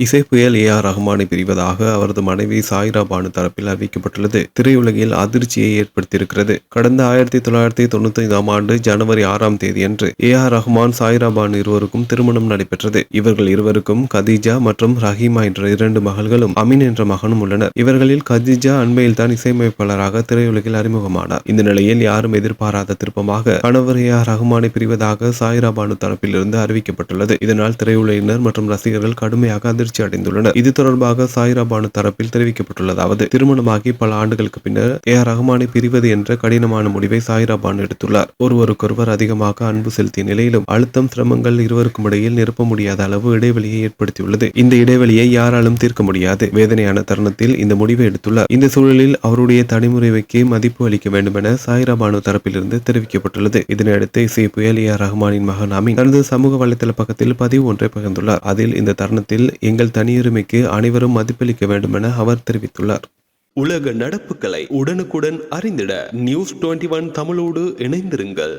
இசை புயல் ஏ.ஆர். ரஹ்மானை பிரிவதாக அவரது மனைவி சாய்ரா பானு தரப்பில் அறிவிக்கப்பட்டுள்ளது திரையுலகில் அதிர்ச்சியை ஏற்படுத்தியிருக்கிறது. கடந்த 1995ஆம் ஆண்டு ஜனவரி 6ஆம் தேதியன்று ஏ.ஆர். ரஹ்மான், சாய்ரா பானு இருவருக்கும் திருமணம் நடைபெற்றது. இவர்கள் இருவருக்கும் கதீஜா மற்றும் ரஹீமா என்ற 2 மகள்களும், அமீன் என்ற மகனும் உள்ளனர். இவர்களில் கதீஜா அண்மையில்தான் இசையமைப்பாளராக திரையுலகில் அறிமுகமானார். இந்த நிலையில் யாரும் எதிர்பாராத திருப்பமாக கணவர் ஏ.ஆர். ரஹ்மானை பிரிவதாக சாய்ரா பானு தரப்பிலிருந்து அறிவிக்கப்பட்டுள்ளது. இதனால் திரையுலகினர் மற்றும் ரசிகர்கள் கடுமையாக அதிர்ச்சி அடைந்துள்ளனர். இது தொடர்பாக சாய்ரா பானு தரப்பில் தெரிவிக்கப்பட்டுள்ளதாவது, திருமணமாகி பல ஆண்டுகளுக்கு பின்னர் ஏ.ஆர். ரஹ்மானை பிரிவது என்ற கடினமான முடிவை சாய்ரா பானு எடுத்துள்ளார். ஒருவருக்கொருவர் அதிகமாக அன்பு செலுத்திய நிலையிலும் அழுத்தம், சிரமங்கள் இருவருக்கும் இடையில் நிரப்ப முடியாத அளவு இடைவெளியை ஏற்படுத்தியுள்ளது. இந்த இடைவெளியை யாராலும் தீர்க்க முடியாது. வேதனையான தருணத்தில் இந்த முடிவை எடுத்துள்ளார். இந்த சூழலில் அவருடைய தனிமுறைக்கு மதிப்பு அளிக்க வேண்டும் என சாய்ரா பானு தரப்பிலிருந்து தெரிவிக்கப்பட்டுள்ளது. இதனையடுத்து இசை புயல் ஏ.ஆர். ரஹ்மானின் மகன் அமீன் தனது சமூக வலைதள பக்கத்தில் பதிவு ஒன்றை பகிர்ந்துள்ளார். அதில் இந்த தருணத்தில் எங்கள் தனியுரிமைக்கு அனைவரும் மதிப்பளிக்க வேண்டும் என அவர் தெரிவித்துள்ளார். உலக நடப்புகளை உடனுக்குடன் அறிந்திட News 21 தமிழோடு இணைந்திருங்கள்.